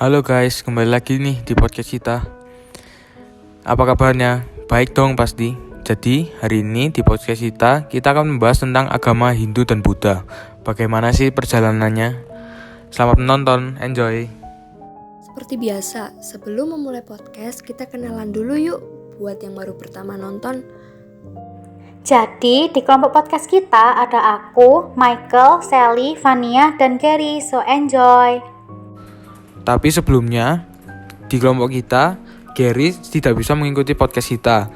Halo guys, kembali lagi nih di podcast kita. Apa kabarnya? Baik dong pasti. Jadi hari ini di podcast kita akan membahas tentang agama Hindu dan Buddha. Bagaimana sih perjalanannya? Selamat menonton, enjoy. Seperti biasa, sebelum memulai podcast, kita kenalan dulu yuk buat yang baru pertama nonton. Jadi di kelompok podcast kita ada aku, Michael, Sally, Vania, dan Gary. So enjoy! Tapi sebelumnya, di kelompok kita, Gary tidak bisa mengikuti podcast kita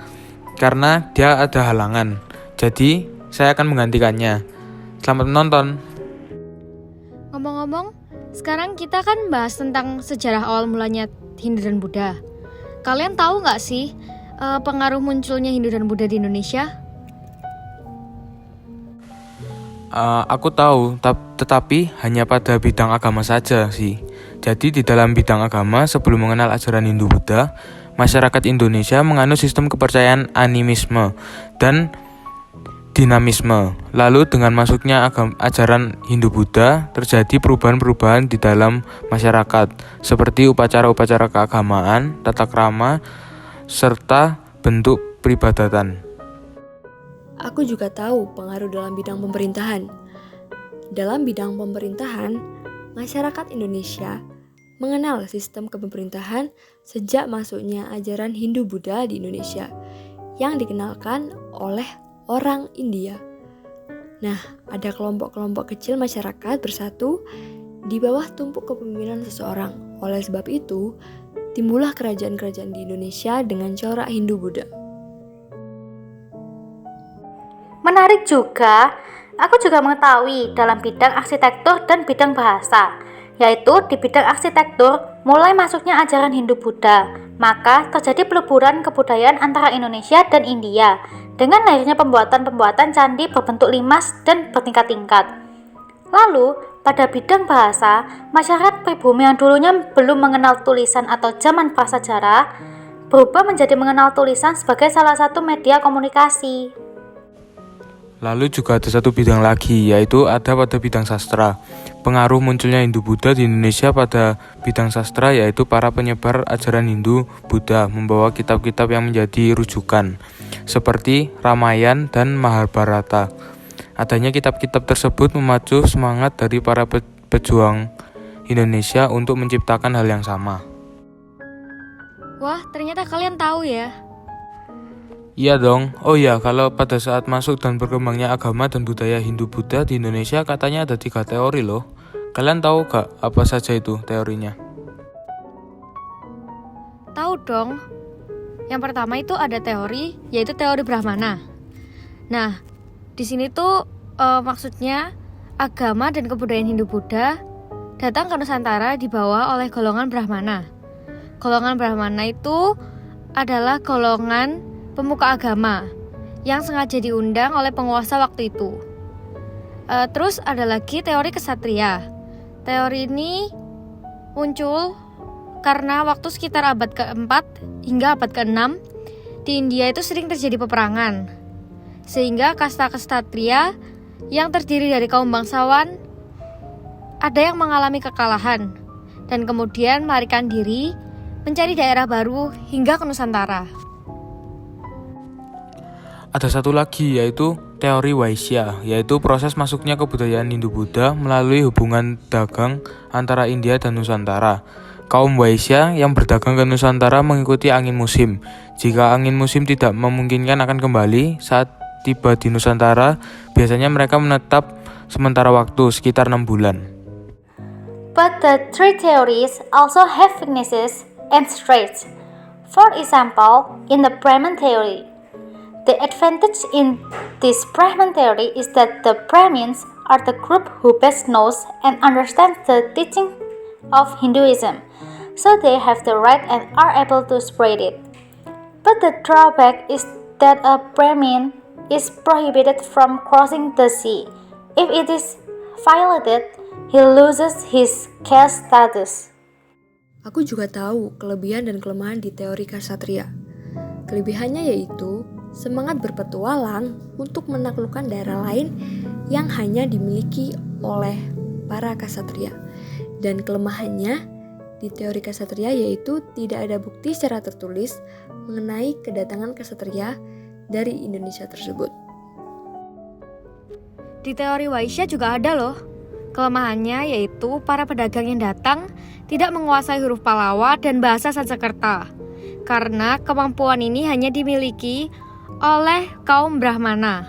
karena dia ada halangan. Jadi, saya akan menggantikannya. Selamat menonton. Ngomong-ngomong, sekarang kita kan bahas tentang sejarah awal mulanya Hindu dan Buddha. Kalian tahu nggak sih pengaruh munculnya Hindu dan Buddha di Indonesia? Aku tahu, tetapi hanya pada bidang agama saja sih. Jadi di dalam bidang agama, sebelum mengenal ajaran Hindu-Buddha, masyarakat Indonesia menganut sistem kepercayaan animisme dan dinamisme. Lalu dengan masuknya ajaran Hindu-Buddha, terjadi perubahan-perubahan di dalam masyarakat, seperti upacara-upacara keagamaan, tata krama, serta bentuk peribadatan. Aku juga tahu pengaruh dalam bidang pemerintahan. Dalam bidang pemerintahan, masyarakat Indonesia mengenal sistem kepemerintahan sejak masuknya ajaran Hindu-Buddha di Indonesia yang dikenalkan oleh orang India. Nah, ada kelompok-kelompok kecil masyarakat bersatu di bawah tumpuk kepemimpinan seseorang. Oleh sebab itu, timbullah kerajaan-kerajaan di Indonesia dengan corak Hindu-Buddha. Menarik juga, aku juga mengetahui dalam bidang arsitektur dan bidang bahasa, yaitu di bidang arsitektur mulai masuknya ajaran Hindu-Buddha, maka terjadi peleburan kebudayaan antara Indonesia dan India dengan lahirnya pembuatan candi berbentuk limas dan bertingkat-tingkat. Lalu, pada bidang bahasa, masyarakat pribumi yang dulunya belum mengenal tulisan atau zaman prasejarah berubah menjadi mengenal tulisan sebagai salah satu media komunikasi. Lalu juga ada satu bidang lagi, yaitu ada pada bidang sastra. Pengaruh munculnya Hindu-Buddha di Indonesia pada bidang sastra yaitu para penyebar ajaran Hindu-Buddha membawa kitab-kitab yang menjadi rujukan, seperti Ramayana dan Mahabharata. Adanya kitab-kitab tersebut memacu semangat dari para pejuang Indonesia untuk menciptakan hal yang sama. Wah, ternyata kalian tahu ya. Iya dong. Oh ya, kalau pada saat masuk dan berkembangnya agama dan budaya Hindu-Buddha di Indonesia katanya ada 3 teori loh. Kalian tahu gak apa saja itu teorinya? Tahu dong. Yang pertama itu ada teori, yaitu teori Brahmana. Nah, di sini tuh maksudnya agama dan kebudayaan Hindu-Buddha datang ke Nusantara dibawa oleh golongan Brahmana. Golongan Brahmana itu adalah golongan pemuka agama yang sengaja diundang oleh penguasa waktu itu. Terus ada lagi teori kesatria. Teori ini muncul karena waktu sekitar abad ke-4 hingga abad ke-6 di India itu sering terjadi peperangan, sehingga kasta kesatria yang terdiri dari kaum bangsawan ada yang mengalami kekalahan dan kemudian melarikan diri mencari daerah baru hingga ke Nusantara. Ada satu lagi yaitu teori Vaishya, yaitu proses masuknya kebudayaan Hindu-Buddha melalui hubungan dagang antara India dan Nusantara. Kaum Vaishya yang berdagang ke Nusantara mengikuti angin musim. Jika angin musim tidak memungkinkan akan kembali saat tiba di Nusantara, biasanya mereka menetap sementara waktu sekitar 6 bulan. But the three theories also have weaknesses and strengths. For example, in the Brahman theory, the advantage in this Brahman theory is that the Brahmins are the group who best knows and understands the teaching of Hinduism, so they have the right and are able to spread it. But the drawback is that a Brahmin is prohibited from crossing the sea. If it is violated, he loses his caste status. Aku juga tahu kelebihan dan kelemahan di teori Ksatria. Kelebihannya yaitu semangat berpetualang untuk menaklukkan daerah lain yang hanya dimiliki oleh para ksatria. Dan kelemahannya di teori ksatria yaitu tidak ada bukti secara tertulis mengenai kedatangan ksatria dari Indonesia tersebut. Di teori Waisya juga ada loh. Kelemahannya yaitu para pedagang yang datang tidak menguasai huruf Palawa dan bahasa Sanskerta. Karena kemampuan ini hanya dimiliki oleh kaum Brahmana.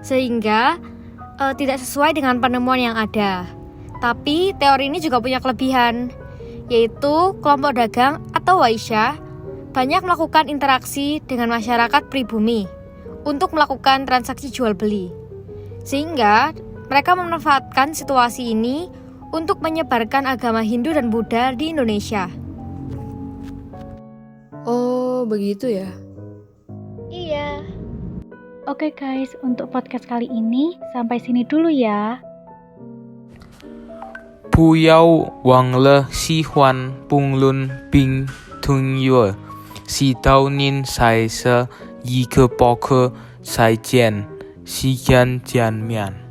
Sehingga tidak sesuai dengan penemuan yang ada. Tapi teori ini juga punya kelebihan, yaitu kelompok dagang atau Waisya banyak melakukan interaksi dengan masyarakat pribumi untuk melakukan transaksi jual beli. Sehingga mereka memanfaatkan situasi ini untuk menyebarkan agama Hindu dan Buddha di Indonesia. Oh, begitu ya? Iya. Oke guys, untuk podcast kali ini sampai sini dulu ya. 不要忘了喜欢评论并订阅，是悼念赛事一个播客，再见，时间见面。